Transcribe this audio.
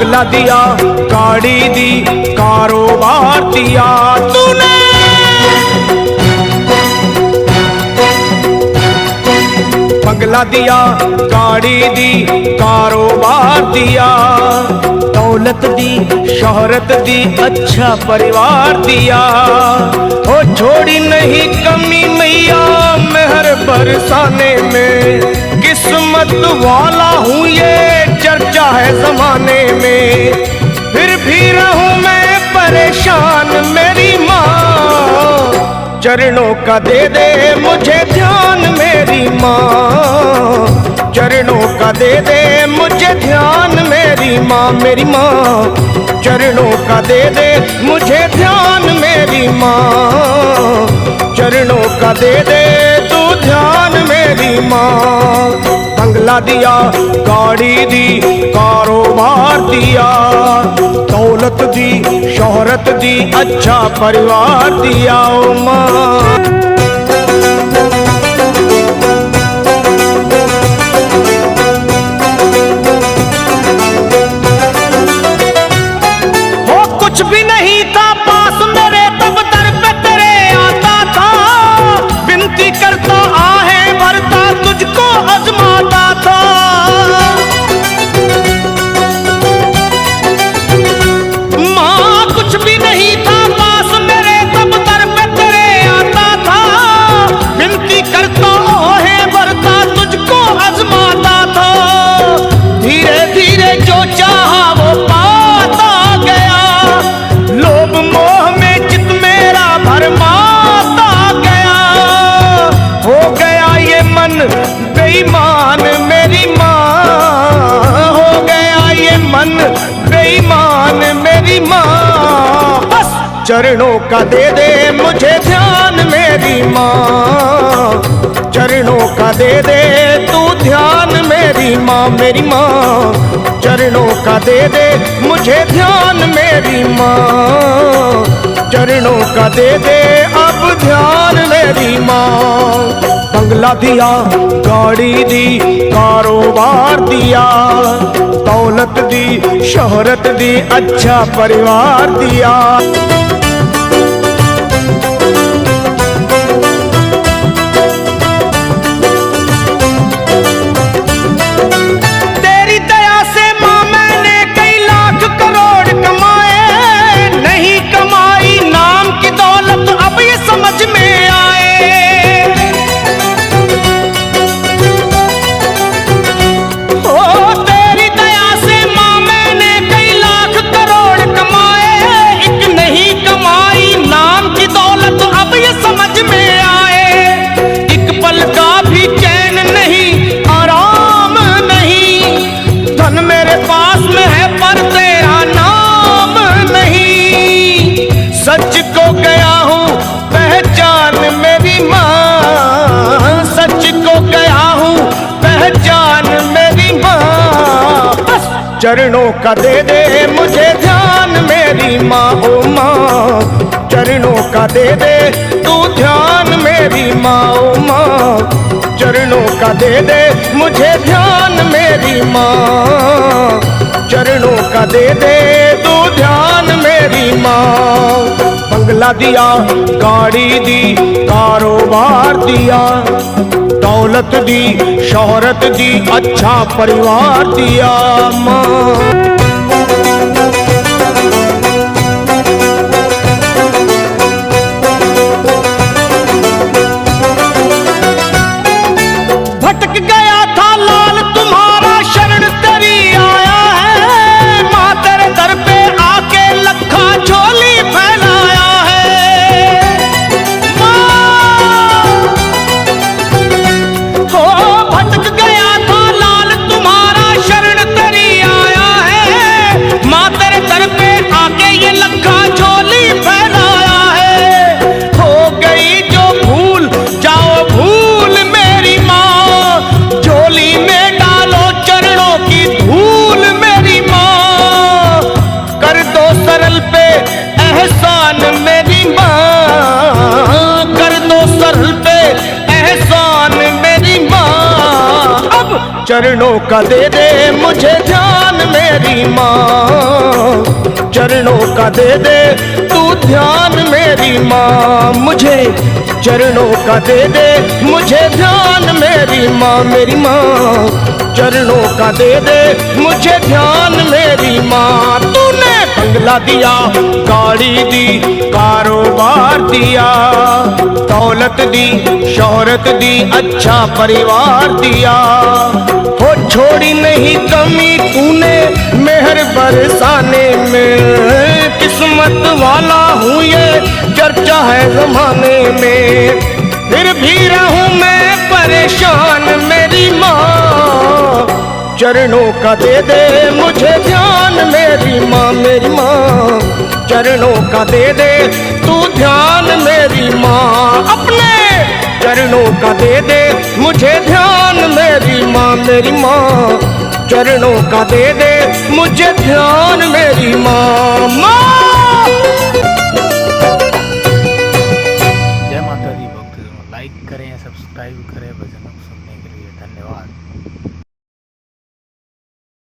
बंगला दिया, गाड़ी दी, कारोबार दिया तूने। बंगला दिया, गाड़ी दी, कारोबार दिया, दौलत दी, शोहरत दी, अच्छा परिवार दिया। ओ छोड़ी नहीं कमी मैया मेहर बरसाने में, किस्मत वाला हूँ ये चर्चा है जमाने में। फिर भी रहूं मैं परेशान मेरी माँ, चरणों का दे दे मुझे ध्यान मेरी माँ, चरणों का दे दे मुझे ध्यान मेरी माँ, मेरी माँ चरणों का दे दे मुझे ध्यान मेरी माँ, चरणों का दे दे तू ध्यान मेरी माँ। बंगला दिया, गाड़ी दी, कारोबार दिया, दौलत दी, शोहरत दी, अच्छा परिवार दिया ओ माँ। कुछ भी नहीं था पास मेरे तब दर पे तेरे आता था, विनती करता आहें भरता तुझको आजमाता था। माँ कुछ भी नहीं था पास मेरे तब दर पे तेरे आता था, विनती करता आहें भरता तुझको आजमाता था। धीरे धीरे जो चाहा वो पाता गया, लोभ मोह में चित मेरा भरमाता गया। हो गया ये मन बेईमान मेरी माँ, हो गया ये मन बेईमान मेरी माँ। बस चरणों का दे दे मुझे ध्यान मेरी माँ, चरणों का दे दे तू ध्यान मेरी माँ, मेरी माँ चरणों का दे दे मुझे ध्यान मेरी माँ, चरणों का दे दे अब ध्यान मेरी माँ। बंगला दिया, गाड़ी दी, कारोबार दिया, दौलत दी, शोहरत दी, अच्छा परिवार दिया। सच को गया हूँ पहचान मेरी माँ, सच को गया हूँ पहचान मेरी माँ। बस चरणों का दे दे मुझे ध्यान मेरी माँ, ओ माँ चरणों का दे दे तू ध्यान मेरी माँ, ओ माँ चरणों का दे दे मुझे ध्यान मेरी माँ, चरणों का दे दे तू ध्यान मेरी माँ। बंगला दिया, गाड़ी दी, कारोबार दिया, दौलत दी, शोहरत दी, अच्छा परिवार दिया माँ। भटक गया था लाल तुम्हारा शरण तेरी आया है, माँ तेरे दर पे आके लखा झोली फैलाया है। माँ हो भटक गया था लाल तुम्हारा शरण तेरी आया है, चरणों का दे दे मुझे ध्यान मेरी माँ, चरणों का दे दे तू ध्यान मेरी माँ, मुझे चरणों का दे दे मुझे ध्यान मेरी माँ, मेरी माँ चरणों का दे दे मुझे ध्यान मेरी माँ। तूने बंगला दिया, गाड़ी दी, कारोबार दिया, दौलत दी, शोहरत दी, अच्छा परिवार दिया, हो छोड़ी नहीं कमी तूने मेहर बरसाने में, किस्मत वाला हूँ ये चर्चा है जमाने में, फिर भी रहूं मैं परेशान मेरी माँ, चरणों का दे दे मुझे ध्यान मेरी माँ, मेरी माँ चरणों का दे दे तू ध्यान मेरी माँ, अपने चरणों का दे दे मुझे ध्यान मेरी माँ, मेरी माँ चरणों का दे दे मुझे ध्यान मेरी माँ, माँ। जय माता दी। भक्त लाइक करें, सब्सक्राइब करें भजनों को सुनने के लिए। धन्यवाद।